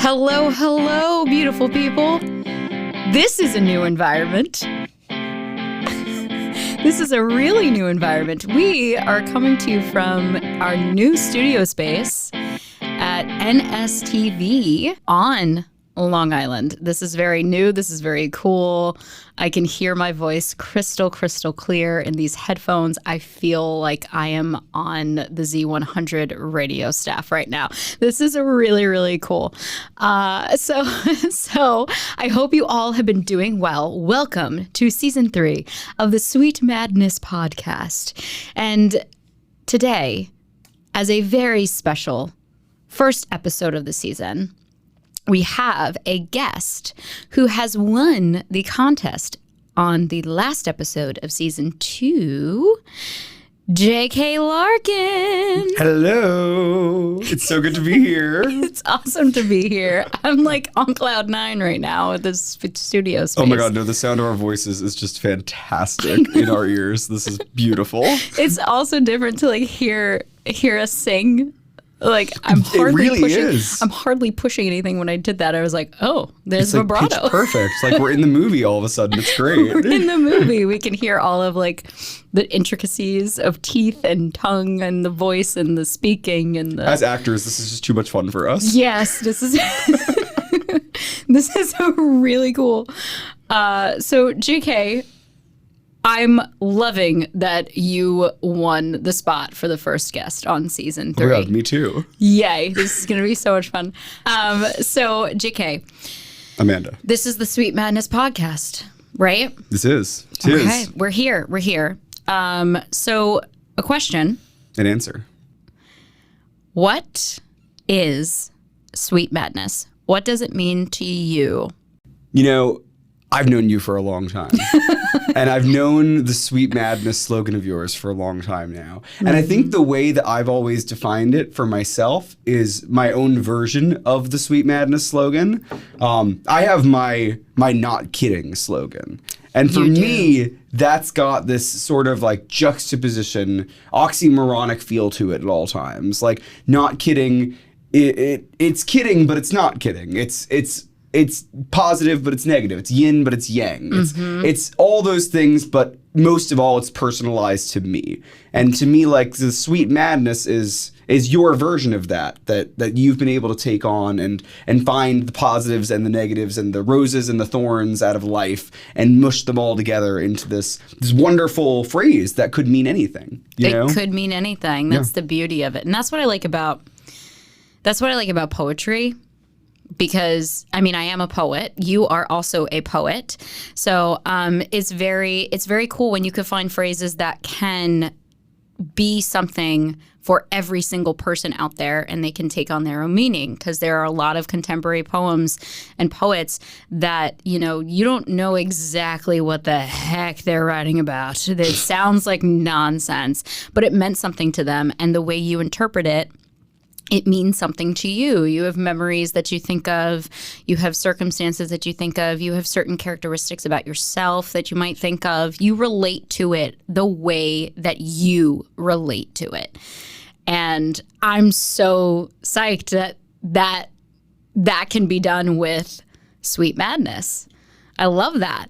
Hello, hello, beautiful people. This is a new environment. This is a really new environment. We are coming to you from our new studio space at NSTV on Long Island. This is very new. This is very cool. I can hear my voice crystal clear in these headphones. I feel like I am on the Z100 radio staff right now. This is really cool. So I hope you all have been doing well. Welcome to season 3 of the Sweet Madness podcast. And today, as a very special first episode of the season, we have a guest who has won the contest on the last episode of season 2, J.K. Larkin. Hello. It's so good to be here. It's awesome to be here. I'm like on cloud 9 right now at this studio space. Oh my God, no, the sound of our voices is just fantastic in our ears. This is beautiful. It's also different to like hear us sing. Like I'm hardly pushing anything when I did that. I was like, oh, there's like vibrato. Pitch perfect. It's like we're in the movie all of a sudden. It's great. We're in the movie. We can hear all of like the intricacies of teeth and tongue and the voice and the speaking and the. As actors, this is just too much fun for us. Yes, this is this is really cool. So JK, I'm loving that you won the spot for the first guest on season 3. Oh God, me too. Yay, this is going to be so much fun. So, JK. Amanda. This is the Sweet Madness podcast, right? It is. Okay, we're here. So, a question. An answer. What is Sweet Madness? What does it mean to you? You know, I've known you for a long time. And I've known the Sweet Madness slogan of yours for a long time now. And I think the way that I've always defined it for myself is my own version of the Sweet Madness slogan. I have my not kidding slogan. And for me, that's got this sort of like juxtaposition, oxymoronic feel to it at all times. Like not kidding, it's kidding, but it's not kidding. It's positive, but it's negative. It's yin, but it's yang. It's all those things, but most of all, it's personalized to me. And to me, like the Sweet Madness is your version of that you've been able to take on and find the positives and the negatives and the roses and the thorns out of life and mush them all together into this wonderful phrase that could mean anything. It could mean anything. That's the beauty of it, and that's what I like about poetry. Because I mean, I am a poet. You are also a poet, so it's very cool when you can find phrases that can be something for every single person out there, and they can take on their own meaning. Because there are a lot of contemporary poems and poets that you don't know exactly what the heck they're writing about. It sounds like nonsense, but it meant something to them, and the way you interpret it. It means something to you. You have memories that you think of. You have circumstances that you think of. You have certain characteristics about yourself that you might think of. You relate to it the way that you relate to it. And I'm so psyched that can be done with Sweet Madness. I love that.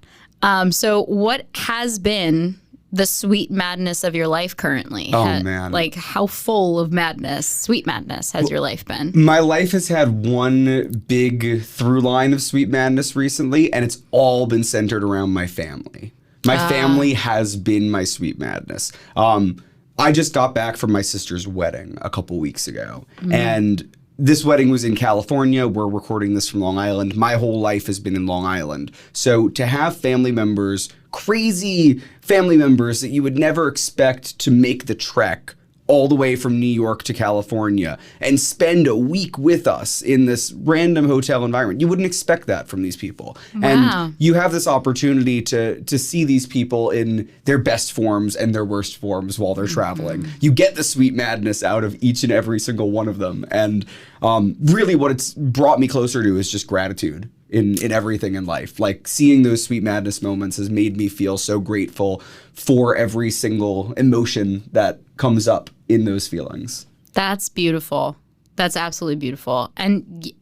So what has been the Sweet Madness of your life currently? Oh, man. Like, how full of madness, Sweet Madness, has your life been? My life has had one big through line of Sweet Madness recently, and it's all been centered around my family. My family has been my Sweet Madness. I just got back from my sister's wedding a couple weeks ago, and this wedding was in California. We're recording this from Long Island. My whole life has been in Long Island. So to have family members, crazy family members that you would never expect to make the trek all the way from New York to California and spend a week with us in this random hotel environment. You wouldn't expect that from these people. Wow. And you have this opportunity to see these people in their best forms and their worst forms while they're traveling. You get the Sweet Madness out of each and every single one of them. And really what it's brought me closer to is just gratitude in everything in life. Like seeing those Sweet Madness moments has made me feel so grateful for every single emotion that comes up in those feelings. That's beautiful. That's absolutely beautiful. And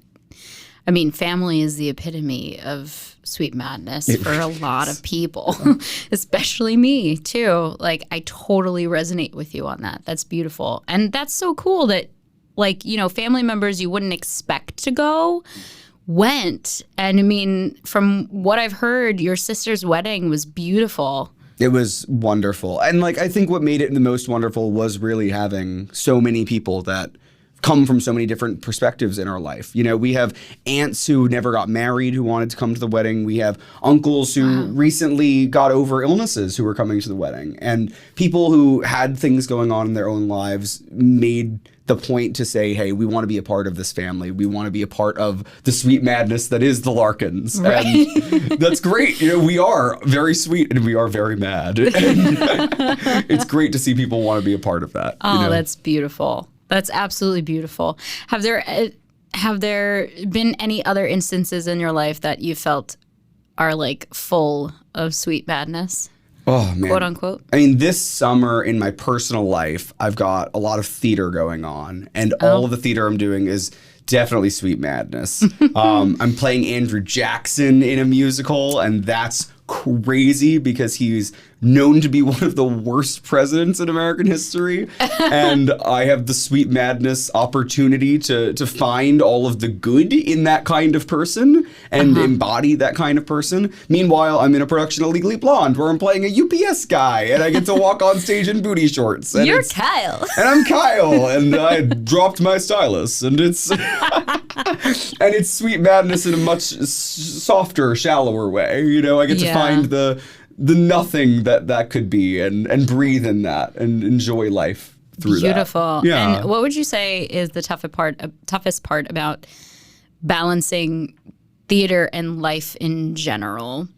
I mean, family is the epitome of sweet madness for a lot of people, especially me too. Like, I totally resonate with you on that. That's beautiful. And that's so cool that, like, you know, family members you wouldn't expect to go went. And I mean, from what I've heard, your sister's wedding was beautiful. It was wonderful. And like, I think what made it the most wonderful was really having so many people that come from so many different perspectives in our life. You know, we have aunts who never got married who wanted to come to the wedding. We have uncles who recently got over illnesses who were coming to the wedding. And people who had things going on in their own lives made the point to say, hey, we want to be a part of this family. We want to be a part of the sweet madness that is the Larkins. Right. And that's great. You know, we are very sweet and we are very mad. And it's great to see people want to be a part of that. Oh, you know? That's beautiful. That's absolutely beautiful. Have there been any other instances in your life that you felt are like full of sweet madness? Oh, man. Quote unquote. I mean, this summer in my personal life, I've got a lot of theater going on, and all of the theater I'm doing is definitely sweet madness. I'm playing Andrew Jackson in a musical, and that's crazy because he's known to be one of the worst presidents in American history. And I have the sweet madness opportunity to find all of the good in that kind of person and embody that kind of person. Meanwhile, I'm in a production of Legally Blonde where I'm playing a UPS guy and I get to walk on stage in booty shorts. And You're Kyle. And I'm Kyle, and I dropped my stylus, and it's and it's sweet madness in a much softer, shallower way. You know, I get to find the nothing that could be and breathe in that and enjoy life through Beautiful. that. Yeah. And what would you say is the toughest part about balancing theater and life in general?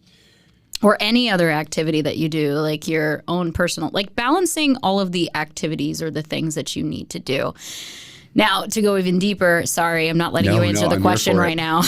Or any other activity that you do, like your own personal, like balancing all of the activities or the things that you need to do. Now, to go even deeper, sorry, I'm not letting you answer the question right now.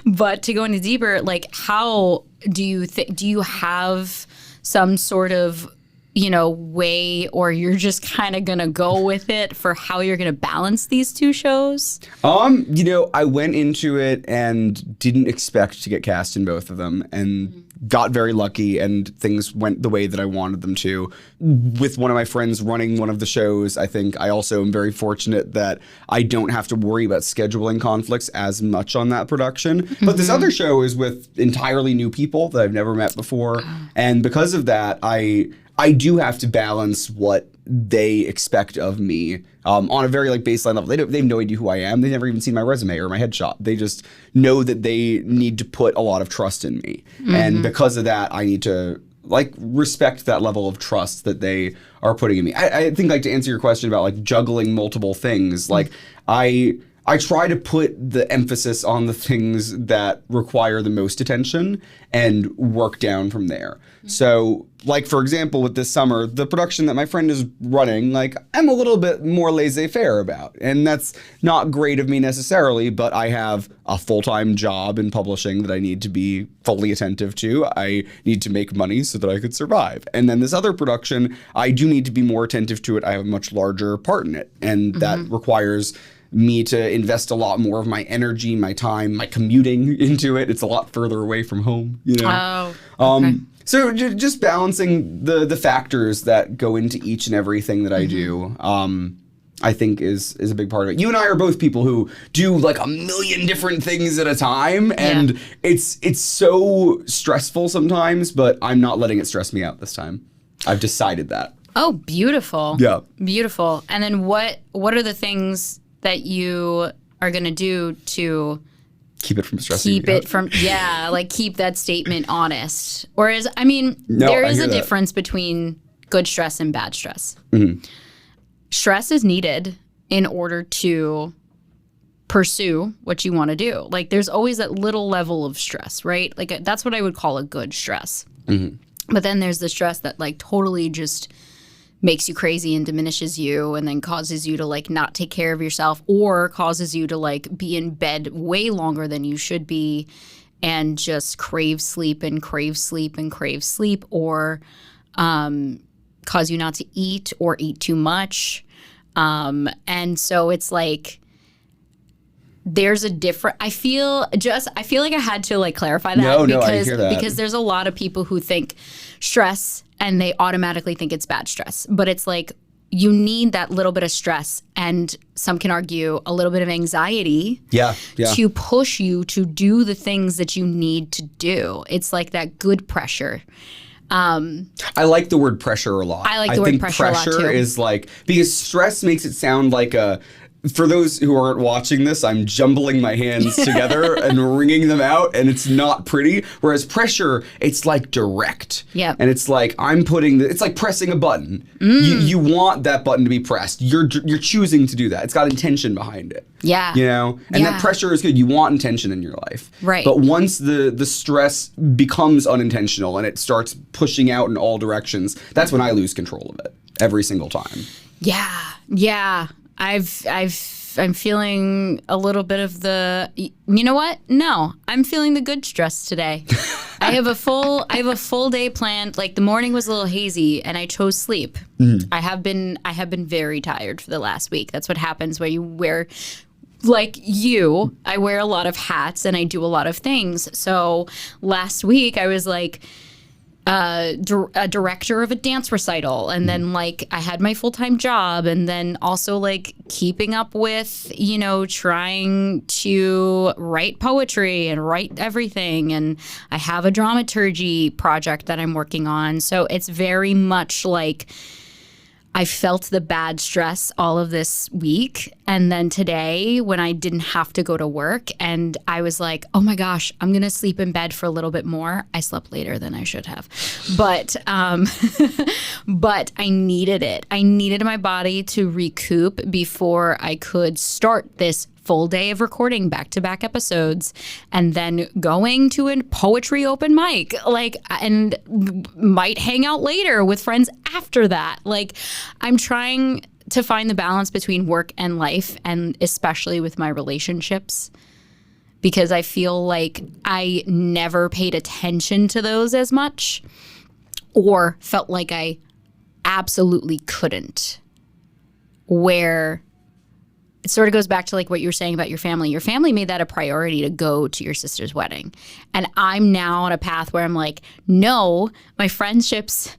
But to go into deeper, like how do you have some sort of, you know, way, or you're just kind of going to go with it for how you're going to balance these two shows? You know, I went into it and didn't expect to get cast in both of them and got very lucky, and things went the way that I wanted them to. With one of my friends running one of the shows, I think I also am very fortunate that I don't have to worry about scheduling conflicts as much on that production. But this other show is with entirely new people that I've never met before. And because of that, I do have to balance what they expect of me on a very like baseline level. They have no idea who I am. They've never even seen my resume or my headshot. They just know that they need to put a lot of trust in me. And because of that, I need to like respect that level of trust that they are putting in me. I think, like, to answer your question about like juggling multiple things, like I try to put the emphasis on the things that require the most attention and work down from there. So, like, for example, with this summer, the production that my friend is running, like, I'm a little bit more laissez-faire about. And that's not great of me necessarily, but I have a full-time job in publishing that I need to be fully attentive to. I need to make money so that I could survive. And then this other production, I do need to be more attentive to it. I have a much larger part in it. And that requires me to invest a lot more of my energy, my time, my commuting into it. It's a lot further away from home, you know? Oh, okay. So just balancing the factors that go into each and everything that I do, I think is a big part of it. You and I are both people who do like a million different things at a time, and it's so stressful sometimes, but I'm not letting it stress me out this time. I've decided that. Oh, beautiful. Yeah. Beautiful. And then what are the things that you are going to do to keep it from stressing keep me it out? from like keep that statement honest? Or is, I mean, there is a difference between good stress and bad stress. Stress is needed in order to pursue what you want to do. Like, there's always that little level of stress, right? Like, that's what I would call a good stress. But then there's the stress that like totally just makes you crazy and diminishes you, and then causes you to like not take care of yourself, or causes you to like be in bed way longer than you should be and just crave sleep and crave sleep and crave sleep, or cause you not to eat or eat too much. And so it's like there's a different, I feel like I had to like clarify that. No, I hear that. Because there's a lot of people who think stress and they automatically think it's bad stress. But it's like, you need that little bit of stress and some can argue a little bit of anxiety to push you to do the things that you need to do. It's like that good pressure. I like the word pressure a lot. I think pressure a lot, too. Is like, because stress makes it sound like for those who aren't watching this, I'm jumbling my hands together and wringing them out, and it's not pretty. Whereas pressure, it's like direct. Yeah. And it's like it's like pressing a button. You want that button to be pressed. You're choosing to do that. It's got intention behind it. Yeah. You know? And that pressure is good. You want intention in your life. Right. But once the stress becomes unintentional and it starts pushing out in all directions, that's when I lose control of it every single time. Yeah. Yeah. I'm feeling a little bit of you know what? No, I'm feeling the good stress today. I have a full day planned. Like the morning was a little hazy and I chose sleep. I have been very tired for the last week. That's what happens when you wear, like I wear a lot of hats and I do a lot of things. So last week I was like, a director of a dance recital, and then like I had my full-time job, and then also like keeping up with, trying to write poetry and write everything, and I have a dramaturgy project that I'm working on. So it's very much like I felt the bad stress all of this week. And then today when I didn't have to go to work and I was like, oh my gosh, I'm going to sleep in bed for a little bit more. I slept later than I should have. But but I needed it. I needed my body to recoup before I could start this full day of recording back-to-back episodes and then going to a poetry open mic, and might hang out later with friends after that. Like, I'm trying to find the balance between work and life, and especially with my relationships, because I feel like I never paid attention to those as much or felt like I absolutely couldn't, where it sort of goes back to like what you were saying about your family. Your family made that a priority to go to your sister's wedding. And I'm now on a path where I'm like, no, my friendships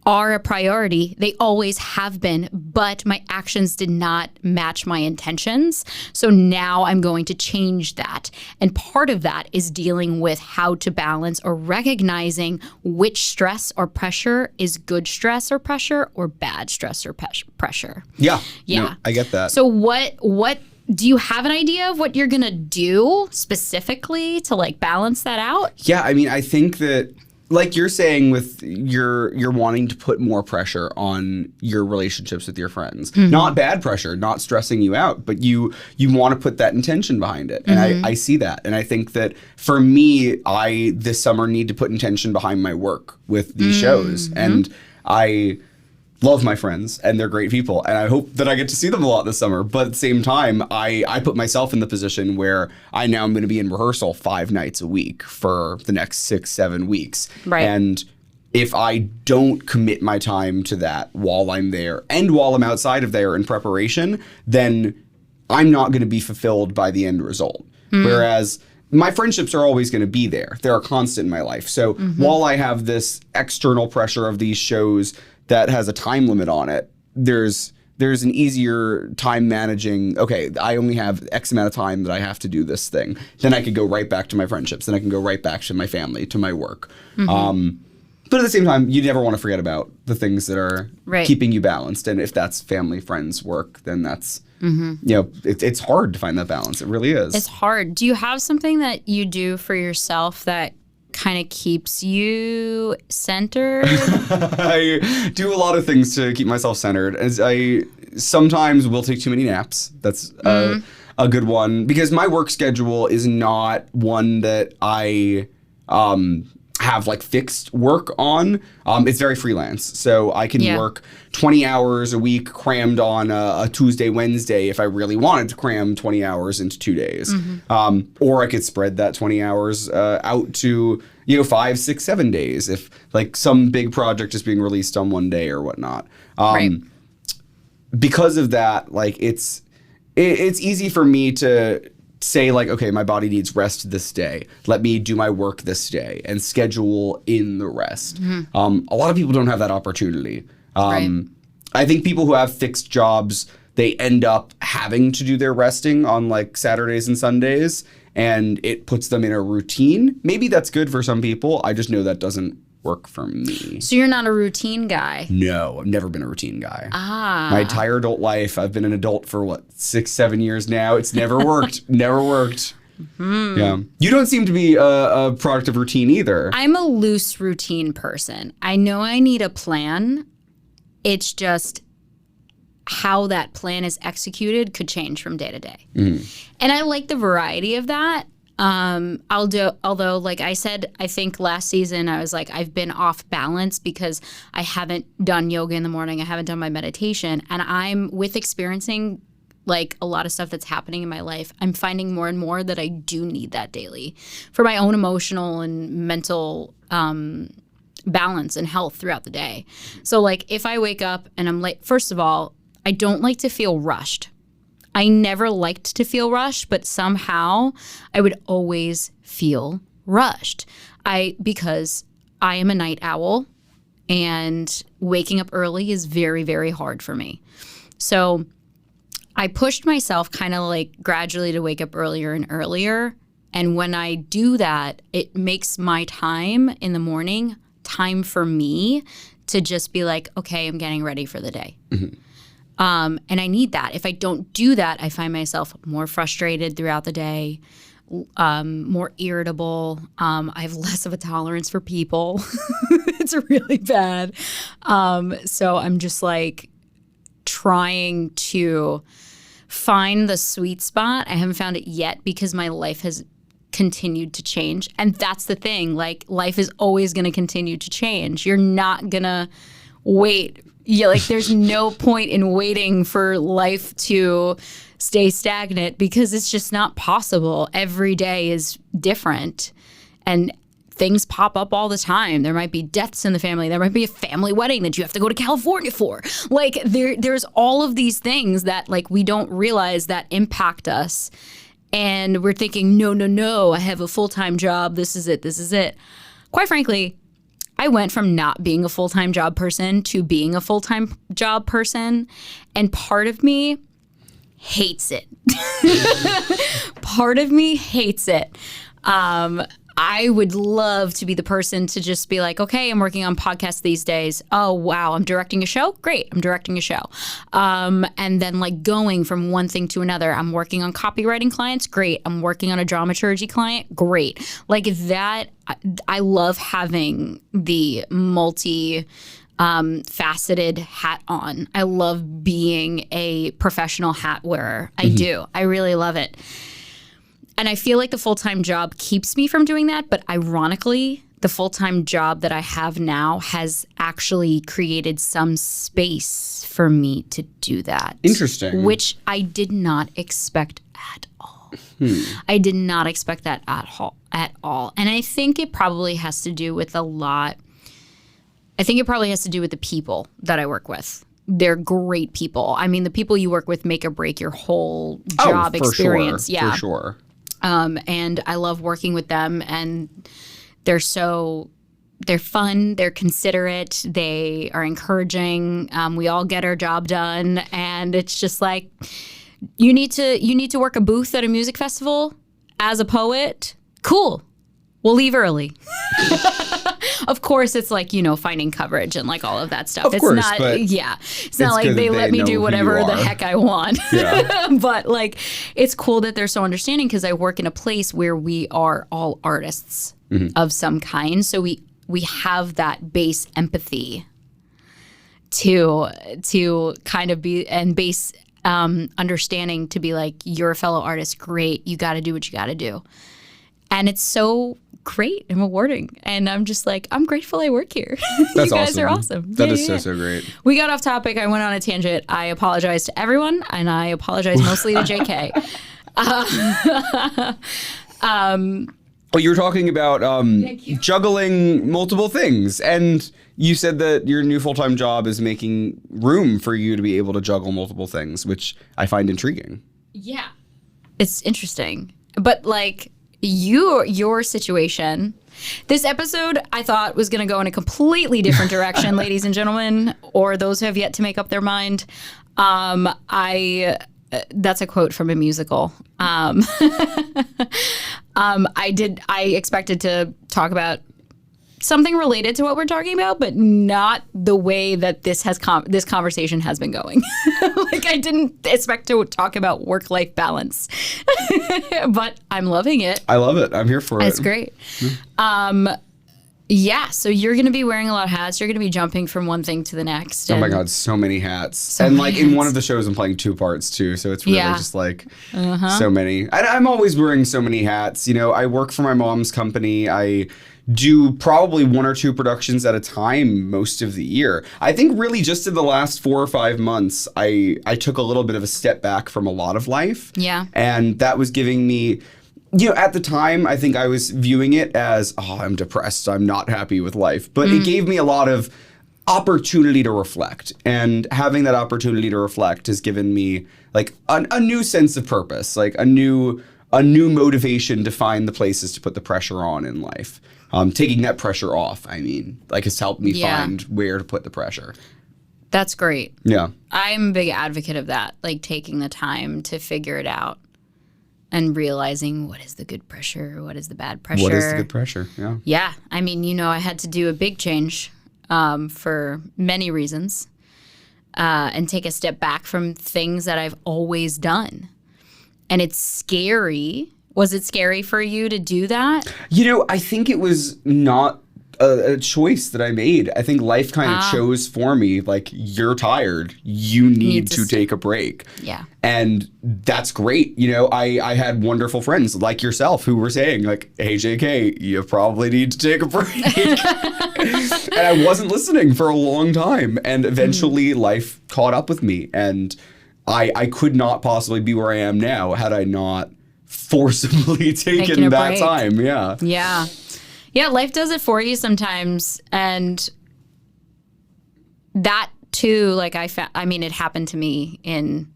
are a priority. They always have been, but my actions did not match my intentions. So now I'm going to change that. And part of that is dealing with how to balance or recognizing which stress or pressure is good stress or pressure or bad stress or pressure. Yeah. Yeah. No, I get that. So what do you have an idea of what you're going to do specifically to like balance that out? Yeah. I mean, I think that, like you're saying, with you're wanting to put more pressure on your relationships with your friends. Mm-hmm. Not bad pressure, not stressing you out, but you want to put that intention behind it. And I see that. And I think that for me, I this summer need to put intention behind my work with these shows. And I love my friends and they're great people. And I hope that I get to see them a lot this summer. But at the same time, I put myself in the position where I now am going to be in rehearsal 5 nights a week for the next 6-7 weeks. Right. And if I don't commit my time to that while I'm there and while I'm outside of there in preparation, then I'm not going to be fulfilled by the end result. Whereas my friendships are always going to be there. They're a constant in my life. So while I have this external pressure of these shows that has a time limit on it, there's an easier time managing, okay, I only have X amount of time that I have to do this thing. Then I could go right back to my friendships. Then I can go right back to my family, to my work. But at the same time, you never want to forget about the things that are keeping you balanced. And if that's family, friends, work, then that's, it's hard to find that balance. It really is. It's hard. Do you have something that you do for yourself that kind of keeps you centered? I do a lot of things to keep myself centered. As I sometimes will take too many naps. That's a good one, because my work schedule is not one that I have like fixed work on. It's very freelance. So I can work 20 hours a week crammed on a Tuesday, Wednesday if I really wanted to cram 20 hours into 2 days. Or I could spread that 20 hours out to 5, 6, 7 days if like some big project is being released on one day or whatnot. Because of that, like it's easy for me to say like, okay, my body needs rest this day. Let me do my work this day and schedule in the rest. A lot of people don't have that opportunity. Right. I think people who have fixed jobs, they end up having to do their resting on like Saturdays and Sundays, and it puts them in a routine. Maybe that's good for some people. I just know that doesn't work for me. So you're not a routine guy? No, I've never been a routine guy. Ah. My entire adult life, I've been an adult for 6-7 years now. It's never worked. Never worked. Yeah. You don't seem to be a product of routine either. I'm a loose routine person. I know I need a plan. It's just how that plan is executed could change from day to day. And I like the variety of that. Although, like I said, I think last season I was like, I've been off balance because I haven't done yoga in the morning. I haven't done my meditation. And I'm with experiencing like a lot of stuff that's happening in my life. I'm finding more and more that I do need that daily for my own emotional and mental balance and health throughout the day. So like if I wake up and I'm late, first of all, I don't like to feel rushed. I never liked to feel rushed, but somehow I would always feel rushed. Because I am a night owl and waking up early is very, very hard for me. So I pushed myself kind of like gradually to wake up earlier and earlier. And when I do that, it makes my time in the morning time for me to just be like, okay, I'm getting ready for the day. And I need that. If I don't do that, I find myself more frustrated throughout the day, more irritable. I have less of a tolerance for people. It's really bad. So I'm just like trying to find the sweet spot. I haven't found it yet because my life has continued to change. And that's the thing. Like life is always going to continue to change. You're not going to wait. Yeah, like there's no point in waiting for life to stay stagnant because it's just not possible. Every day is different and things pop up all the time. There might be deaths in the family. There might be a family wedding that you have to go to California for. Like there's all of these things that like we don't realize that impact us. And we're thinking, no, I have a full-time job. This is it. Quite frankly, I went from not being a full-time job person to being a full-time job person. And part of me hates it. Part of me hates it. I would love to be the person to just be like, okay, I'm working on podcasts these days. Oh, wow, I'm directing a show? Great, I'm directing a show. And then like going from one thing to another. I'm working on copywriting clients? Great. I'm working on a dramaturgy client? Great. Like that, I love having the faceted hat on. I love being a professional hat wearer. I do. I really love it. And I feel like the full-time job keeps me from doing that. But ironically, the full-time job that I have now has actually created some space for me to do that. Interesting. Which I did not expect at all. I did not expect that at all. And I think it probably has to do with the people that I work with. They're great people. I mean, the people you work with make or break your whole job experience. Sure, yeah, for sure. And I love working with them, and they're fun, they're considerate, they are encouraging. We all get our job done, and it's just like you need to work a booth at a music festival as a poet. Cool. We'll leave early. Of course, it's like, finding coverage and like all of that stuff. It's not like they let me do whatever the heck I want. Yeah. But like, it's cool that they're so understanding because I work in a place where we are all artists of some kind. So we have that base empathy to kind of be and base understanding to be like, you're a fellow artist. Great. You got to do what you got to do. And it's so great and rewarding. And I'm just like, I'm grateful I work here. That's you guys awesome. are awesome. That is so great. We got off topic. I went on a tangent. I apologize to everyone, and I apologize mostly to JK. Well, you were talking about juggling multiple things. And you said that your new full-time job is making room for you to be able to juggle multiple things, which I find intriguing. Yeah. it's interesting. But like your situation, this episode I thought was going to go in a completely different direction, ladies and gentlemen, or those who have yet to make up their mind. That's a quote from a musical. I expected to talk about something related to what we're talking about, but not the way that this conversation has been going. Like, I didn't expect to talk about work-life balance, but I'm loving it. I love it. I'm here for it. It's great. Yeah, so you're going to be wearing a lot of hats. You're going to be jumping from one thing to the next. Oh my God, so many hats. And like in one of the shows, I'm playing 2 parts too. So it's really just like so many. And I'm always wearing so many hats. You know, I work for my mom's company. I do probably 1 or 2 productions at a time most of the year. I think really just in the last 4 or 5 months, I took a little bit of a step back from a lot of life. Yeah. And that was giving me... You know, at the time, I think I was viewing it as, I'm depressed, I'm not happy with life. But it gave me a lot of opportunity to reflect. And having that opportunity to reflect has given me, like, a new sense of purpose, like a new motivation to find the places to put the pressure on in life. Taking that pressure off, I mean, like, has helped me find where to put the pressure. That's great. Yeah. I'm a big advocate of that, like taking the time to figure it out. And realizing what is the good pressure, what is the bad pressure. What is the good pressure, yeah. Yeah. I mean, you know, I had to do a big change for many reasons and take a step back from things that I've always done. And it's scary. Was it scary for you to do that? You know, I think it was not a choice that I made. I think life kind of chose for me, like, you're tired. You need to take a break. Yeah. And that's great. You know, I had wonderful friends like yourself who were saying, like, hey, JK, you probably need to take a break. And I wasn't listening for a long time. And eventually life caught up with me. And I could not possibly be where I am now had I not forcibly taken that time. Yeah. Yeah. Yeah, life does it for you sometimes. And that too, like I mean, it happened to me in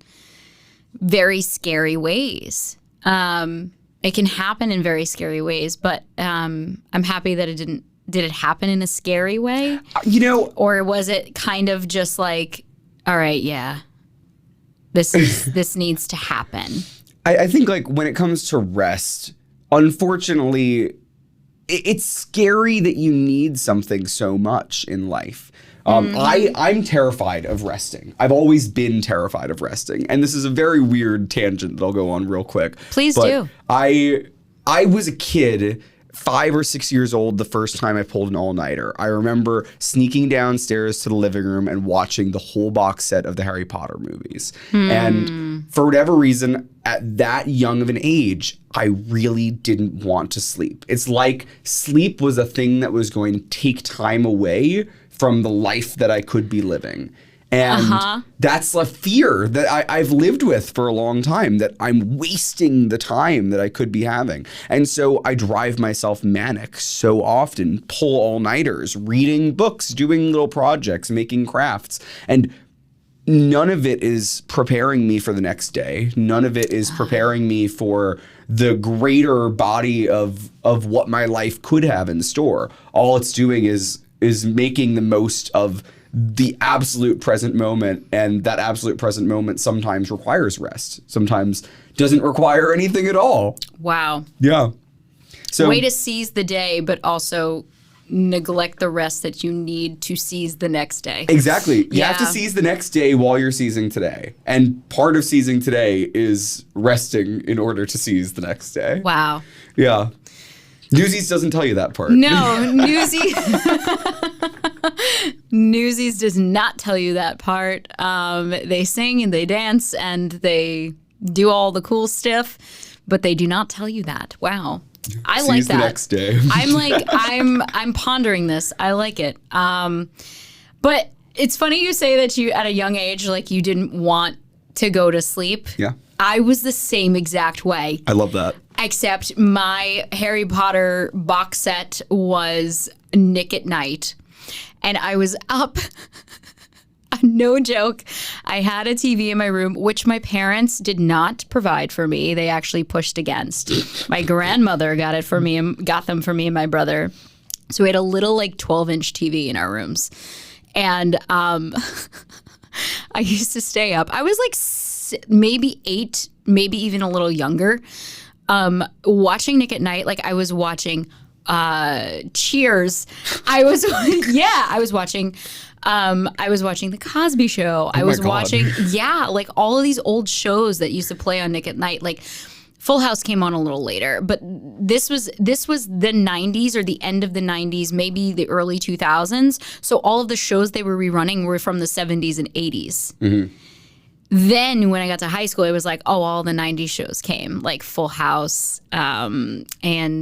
very scary ways. It can happen in very scary ways, but I'm happy that it didn't. Did it happen in a scary way? You know, or was it kind of just like, all right, yeah, this needs to happen? I think, like, when it comes to rest, unfortunately, it's scary that you need something so much in life. I'm terrified of resting. I've always been terrified of resting. And this is a very weird tangent that I'll go on real quick. Please do. I was a kid, 5 or 6 years old, the first time I pulled an all-nighter. I remember sneaking downstairs to the living room and watching the whole box set of the Harry Potter movies. And for whatever reason, at that young of an age, I really didn't want to sleep. It's like sleep was a thing that was going to take time away from the life that I could be living. And that's a fear that I've lived with for a long time, that I'm wasting the time that I could be having. And so I drive myself manic so often, pull all-nighters, reading books, doing little projects, making crafts. And none of it is preparing me for the next day. None of it is preparing me for the greater body of what my life could have in store. All it's doing is making the most of the absolute present moment, and that absolute present moment sometimes requires rest, sometimes doesn't require anything at all. Wow. Yeah. So way to seize the day, but also neglect the rest that you need to seize the next day. Exactly. You have to seize the next day while you're seizing today. And part of seizing today is resting in order to seize the next day. Wow. Yeah. Newsies doesn't tell you that part. No, Newsies does not tell you that part. They sing and they dance and they do all the cool stuff, but they do not tell you that. Wow. I like that. The next day. I'm pondering this. I like it. But it's funny you say that you, at a young age, like, you didn't want to go to sleep. Yeah. I was the same exact way. I love that. Except my Harry Potter box set was Nick at Night. And I was up No joke. I had a TV in my room, which my parents did not provide for me. They actually pushed against. My grandmother got it for me and got them for me and my brother. So we had a little like 12-inch TV in our rooms. And I used to stay up. I was like maybe 8, maybe even a little younger, watching Nick at Night. Like I was watching Cheers. I was watching The Cosby Show. I was watching like all of these old shows that used to play on Nick at Night. Like Full House came on a little later, but this was the 90s or the end of the 90s, maybe the early 2000s. So all of the shows they were rerunning were from the 70s and 80s. Mm-hmm. Then when I got to high school, it was like, oh, all the 90s shows came, like Full House and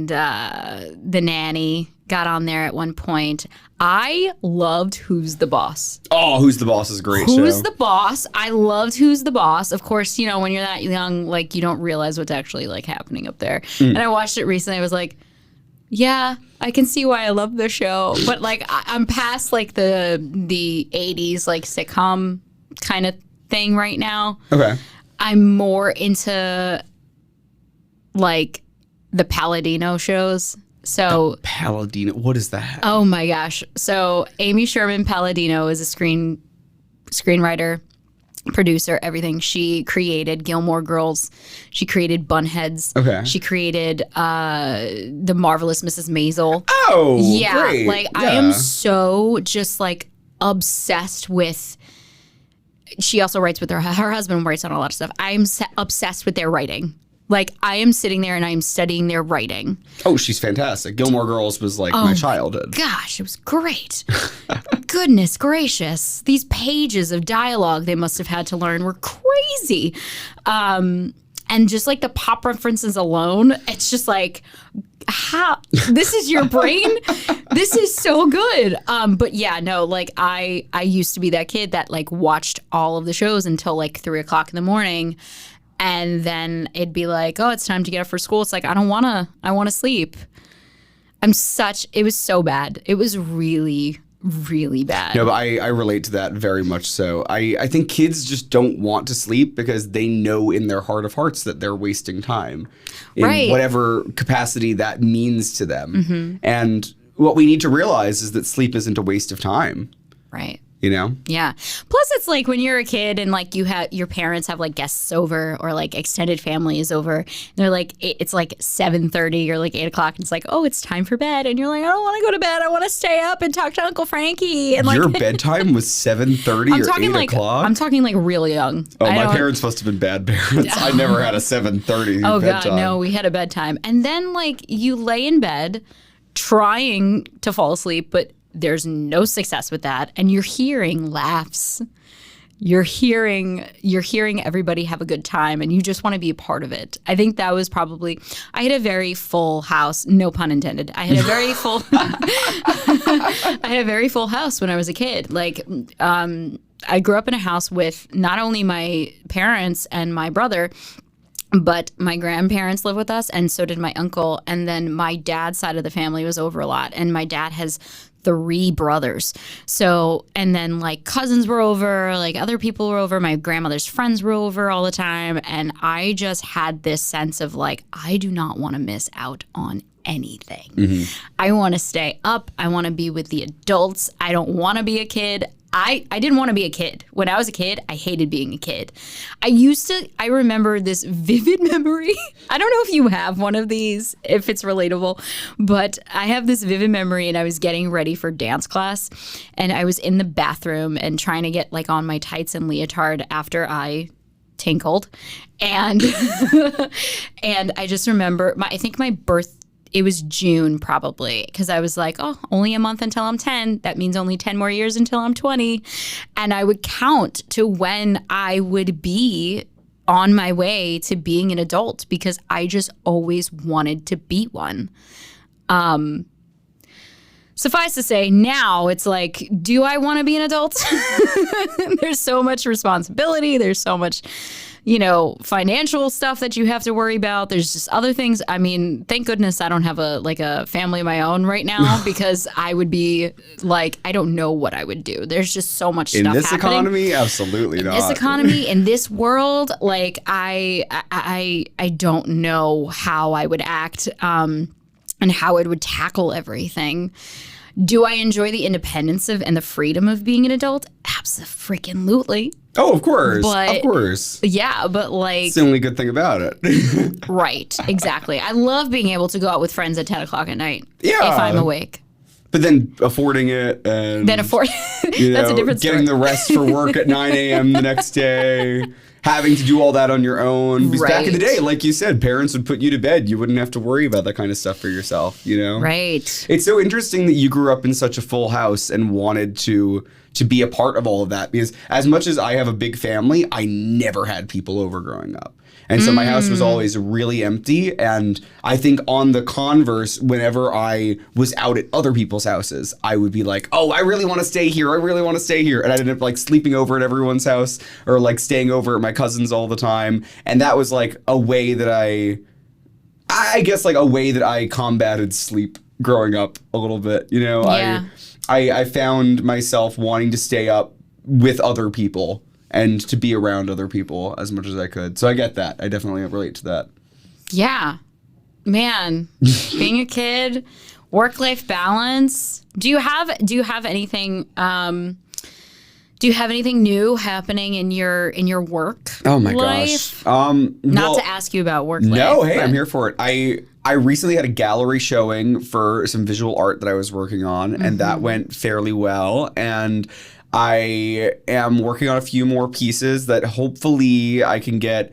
The Nanny got on there at one point. I loved Who's the Boss. Oh, Who's the Boss is a great show. Who's the Boss? I loved Who's the Boss. Of course, you know, when you're that young, like you don't realize what's actually like happening up there. And I watched it recently. I was like, yeah, I can see why I love the show. But like I'm past like the 80s like sitcom kind of thing right now. Okay. I'm more into like the Palladino shows. So Palladino, what is that? Oh my gosh. So Amy Sherman Palladino is a screenwriter, producer, everything. She created Gilmore Girls. She created Bunheads. Okay. She created The Marvelous Mrs. Maisel. Oh, yeah. Great. Like I am so just like obsessed with. She also writes with her husband writes on a lot of stuff. I'm obsessed with their writing. Like I am sitting there and I'm studying their writing. Oh, she's fantastic. Gilmore Girls was like my childhood. Gosh, it was great. Goodness gracious. These pages of dialogue they must have had to learn were crazy. And just like the pop references alone, it's just like, how this is your brain? This is so good. But yeah, no, like I used to be that kid that like watched all of the shows until like 3 o'clock in the morning. And then it'd be like, oh, it's time to get up for school. It's like, I want to sleep. It was so bad. It was really, really bad. No, but I relate to that very much so. I think kids just don't want to sleep because they know in their heart of hearts that they're wasting time in whatever capacity that means to them. Mm-hmm. And what we need to realize is that sleep isn't a waste of time. Right. You know? Yeah. Plus, it's like when you're a kid and like your parents have like guests over or like extended family is over. And they're like, it's like 7:30 or like 8 o'clock. And it's like, oh, it's time for bed. And you're like, I don't want to go to bed. I want to stay up and talk to Uncle Frankie. And like your bedtime was 7:30 or 8 o'clock? I'm talking like real young. Oh, my parents must have been bad parents. I never had a 7:30 oh, bedtime. God, no. We had a bedtime. And then like you lay in bed trying to fall asleep, but there's no success with that. And you're hearing laughs. You're hearing everybody have a good time and you just want to be a part of it. I think that was probably, I had a very full house, no pun intended. I had a very full, I had a very full house when I was a kid. Like, I grew up in a house with not only my parents and my brother, but my grandparents live with us, and so did my uncle. And then my dad's side of the family was over a lot. And my dad has 3 brothers. So, and then like cousins were over, like other people were over. My grandmother's friends were over all the time. And I just had this sense of like, I do not want to miss out on anything. Mm-hmm. I want to stay up. I want to be with the adults. I don't want to be a kid. I didn't want to be a kid. When I was a kid, I hated being a kid. I remember this vivid memory. I don't know if you have one of these, if it's relatable, but I have this vivid memory and I was getting ready for dance class and I was in the bathroom and trying to get like on my tights and leotard after I tinkled. And, and I just remember, I think my birth, it was June probably, because I was like, oh, only a month until I'm 10. That means only 10 more years until I'm 20. And I would count to when I would be on my way to being an adult because I just always wanted to be one. Suffice to say, now it's like, do I want to be an adult? There's so much responsibility. There's so much financial stuff that you have to worry about. There's just other things. I mean, thank goodness I don't have a family of my own right now, because I would be like, I don't know what I would do. There's just so much stuff In this happening. economy, absolutely not. This economy, in this world, like I don't know how I would act, and how I would tackle everything. Do I enjoy the independence and the freedom of being an adult? Abso-freaking-lutely. Oh, of course. Of course. Yeah, but like... It's the only good thing about it. Right, exactly. I love being able to go out with friends at 10 o'clock at night. Yeah. If I'm awake. But then affording it and... That's a different story. Getting the rest for work at 9 a.m. the next day. Having to do all that on your own. Because back in the day, like you said, parents would put you to bed. You wouldn't have to worry about that kind of stuff for yourself, Right. It's so interesting that you grew up in such a full house and wanted to be a part of all of that. Because as much as I have a big family, I never had people over growing up. And so my house was always really empty. And I think on the converse, whenever I was out at other people's houses, I would be like, oh, I really want to stay here. I really want to stay here. And I'd end up like sleeping over at everyone's house or like staying over at my cousin's all the time. And that was like a way that I guess like a way that I combated sleep growing up a little bit. Yeah. I found myself wanting to stay up with other people and to be around other people as much as I could. So I get that. I definitely relate to that. Yeah. Man, being a kid, work-life balance. Do you have anything new happening in your work? Oh my life? gosh. Not to ask you about work life. No, hey, I'm here for it. I recently had a gallery showing for some visual art that I was working on, and that went fairly well. And I am working on a few more pieces that hopefully I can get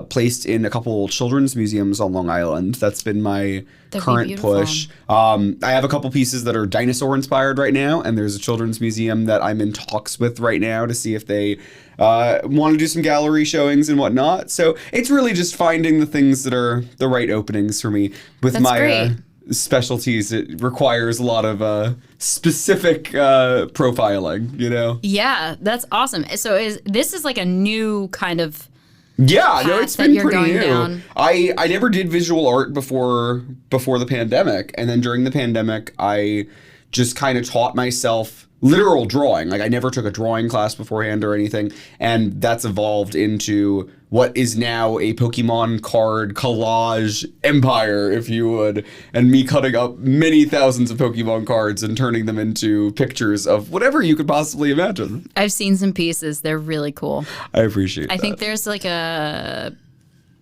placed in a couple children's museums on Long Island. That's been my current push. I have a couple pieces that are dinosaur inspired right now, and there's a children's museum that I'm in talks with right now to see if they want to do some gallery showings and whatnot. So it's really just finding the things that are the right openings for me. With my specialties, it requires a lot of specific profiling, Yeah, that's awesome. So this is like a new kind of it's been pretty new. Down. I never did visual art before the pandemic, and then during the pandemic I just kind of taught myself literal drawing. Like I never took a drawing class beforehand or anything, and that's evolved into what is now a Pokemon card collage empire, if you would, and me cutting up many thousands of Pokemon cards and turning them into pictures of whatever you could possibly imagine. I've seen some pieces. They're really cool. I appreciate that. I think there's like a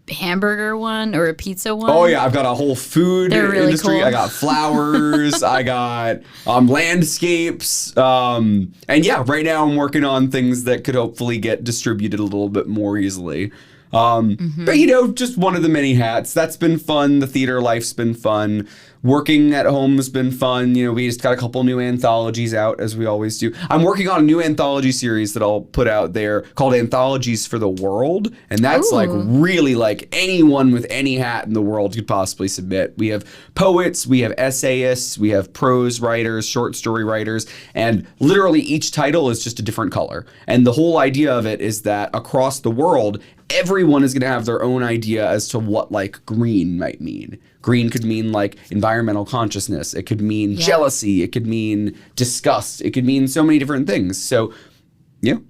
hamburger one or a pizza one. Oh yeah, I've got a whole food really industry. Cool. I got flowers. I got landscapes. And yeah, right now I'm working on things that could hopefully get distributed a little bit more easily. But just one of the many hats. That's been fun. The theater life's been fun. Working at home has been fun. We just got a couple new anthologies out, as we always do. I'm working on a new anthology series that I'll put out there called Anthologies for the World. And that's like really like anyone with any hat in the world could possibly submit. We have poets, we have essayists, we have prose writers, short story writers, and literally each title is just a different color. And the whole idea of it is that across the world, everyone is going to have their own idea as to what like green might mean. Green could mean like environmental consciousness. It could mean jealousy. It could mean disgust. It could mean so many different things. So,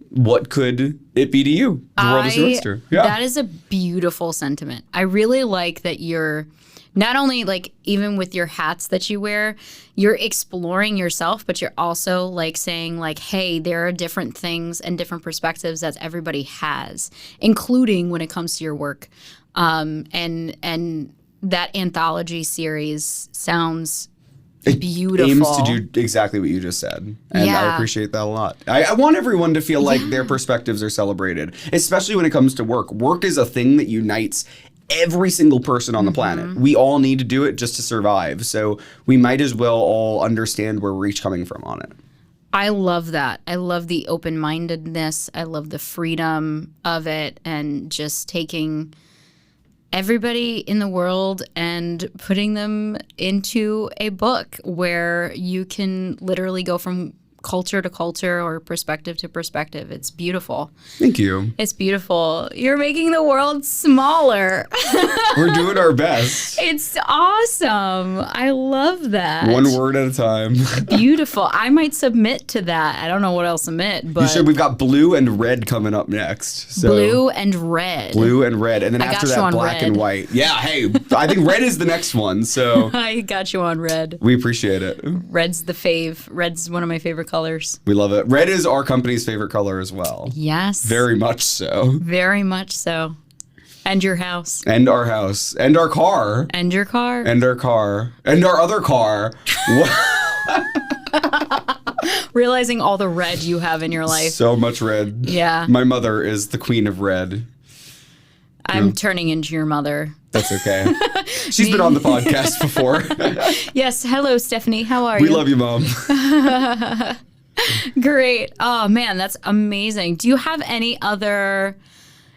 what could it be to you? The world is your oyster. Yeah. That is a beautiful sentiment. I really like that you're not only like even with your hats that you wear, you're exploring yourself, but you're also like saying like, hey, there are different things and different perspectives that everybody has, including when it comes to your work. And that anthology series sounds beautiful. Aims to do exactly what you just said. And I appreciate that a lot. I want everyone to feel like their perspectives are celebrated, especially when it comes to work. Work is a thing that unites every single person on the planet. We all need to do it just to survive. So we might as well all understand where we're each coming from on it. I love that. I love the open-mindedness. I love the freedom of it and just taking everybody in the world and putting them into a book where you can literally go from culture to culture or perspective to perspective. It's beautiful. Thank you. It's beautiful. You're making the world smaller. We're doing our best. It's awesome. I love that. One word at a time. Beautiful. I might submit to that. I don't know what I'll submit, but You should. We've got blue and red coming up next. So blue and red. Blue and red. And then I after got you that, on black red. and white. Yeah, hey, I think red is the next one. So I got you on red. we appreciate it. Red's the fave. Red's one of my favorite colors. We love it. Red is our company's favorite color as well. Yes. Very much so. Very much so. And your house. And our house. And our car. And your car. And our car. And our other car. Realizing all the red you have in your life. So much red. Yeah. My mother is the queen of red. I'm turning into your mother. That's okay. She's been on the podcast before. Yes. Hello, Stephanie. How are you? We love you, Mom. Great. Oh man, that's amazing. Do you have any other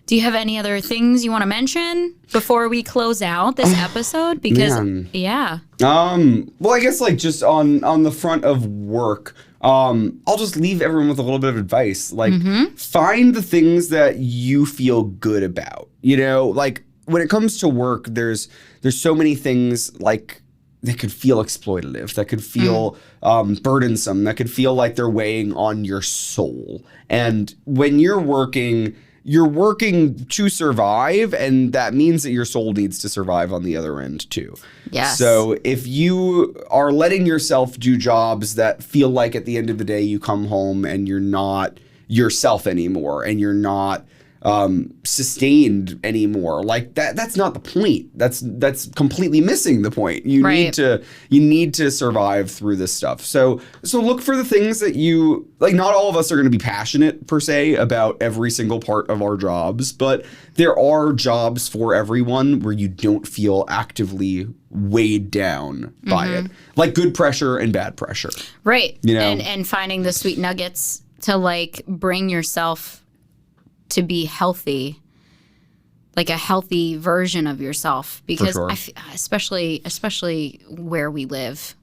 things you want to mention before we close out this episode? Because man. yeah. Well, I guess like just on the front of work, I'll just leave everyone with a little bit of advice. Like find the things that you feel good about. You know, like when it comes to work, there's so many things like that could feel exploitative, that could feel burdensome, that could feel like they're weighing on your soul. And when you're working to survive, and that means that your soul needs to survive on the other end too. Yes. So if you are letting yourself do jobs that feel like at the end of the day you come home and you're not yourself anymore, and you're not sustained anymore, like that's not the point. That's completely missing the point. You need to survive through this stuff. So look for the things that you like. Not all of us are going to be passionate per se about every single part of our jobs, but there are jobs for everyone where you don't feel actively weighed down by it, like good pressure and bad pressure. Right. You know? And finding the sweet nuggets to like bring yourself to be healthy, like a healthy version of yourself, because sure. especially where we live,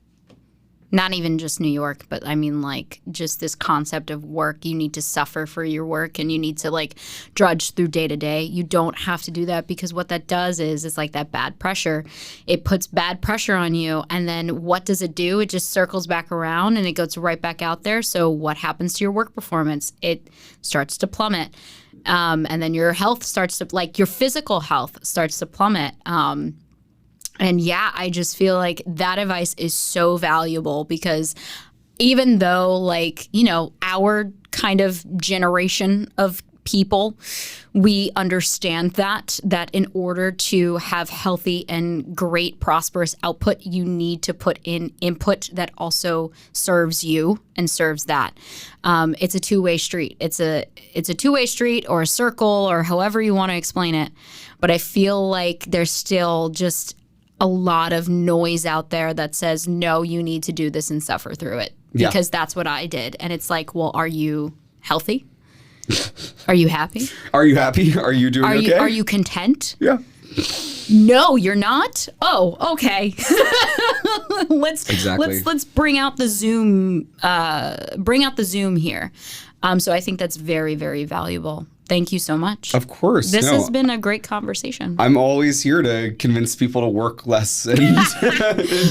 not even just New York, but I mean like just this concept of work. You need to suffer for your work, and you need to like drudge through day to day. You don't have to do that, because what that does is it's like that bad pressure. It puts bad pressure on you, and then what does it do? It just circles back around and it goes right back out there. So what happens to your work performance? It starts to plummet. And then your health starts to, like your physical health starts to plummet. And yeah, I just feel like that advice is so valuable, because even though like, you know, our kind of generation of people, we understand that in order to have healthy and great prosperous output, you need to put in input that also serves you and serves that. It's a two-way street. It's a two-way street, or a circle, or however you want to explain it. But I feel like there's still just a lot of noise out there that says, no, you need to do this and suffer through it, because that's what I did. And it's like, well, are you healthy? Are you happy? Are you happy? Are you doing okay? Are you content? Yeah. No, you're not? Oh, okay. Let's bring out the Zoom here. So I think that's very, very valuable. Thank you so much. Of course. This has been a great conversation. I'm always here to convince people to work less and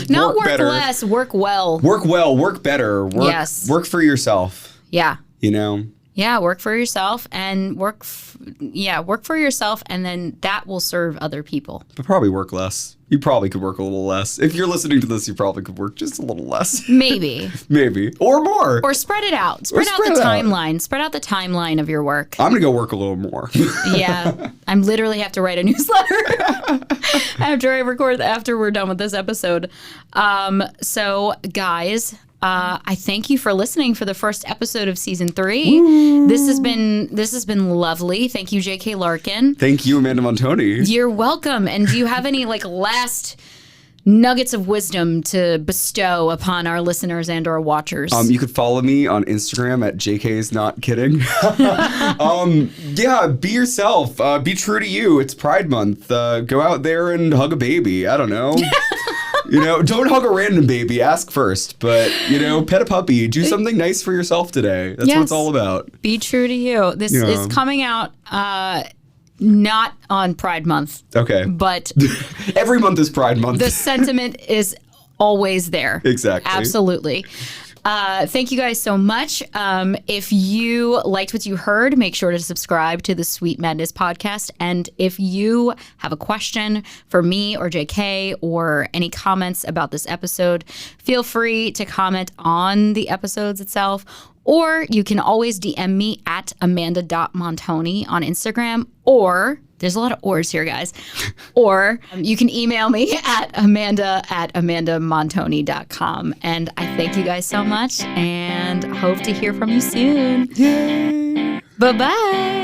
not work better. less, work well. Work well, work better. Work for yourself. Yeah. You know? Yeah, work for yourself and work for yourself, and then that will serve other people. But probably work less. You probably could work a little less. If you're listening to this, you probably could work just a little less. Maybe. Maybe. Or more. Or spread it out. Spread out the timeline. Spread out the timeline of your work. I'm going to go work a little more. Yeah. I'm literally have to write a newsletter after we're done with this episode. So guys, I thank you for listening for the first episode of season 3. Woo. This has been lovely. Thank you, J.K. Larkin. Thank you, Amanda Montoni. You're welcome. And do you have any like last nuggets of wisdom to bestow upon our listeners and our watchers? You could follow me on Instagram at JK's Not Kidding. Yeah, be yourself. Be true to you. It's Pride Month. Go out there and hug a baby. I don't know. You know, don't hug a random baby. Ask first. But, you know, pet a puppy. Do something nice for yourself today. That's what it's all about. Be true to you. This is coming out not on Pride Month. Okay. But every month is Pride Month. The sentiment is always there. Exactly. Absolutely. Thank you guys so much. If you liked what you heard, make sure to subscribe to the Sweet Madness podcast. And if you have a question for me or JK or any comments about this episode, feel free to comment on the episodes itself. Or you can always DM me at amanda.montoni on Instagram, or there's a lot of ors here, guys. Or you can email me at amanda@amandamontoni.com. And I thank you guys so much and hope to hear from you soon. Yay! Bye-bye.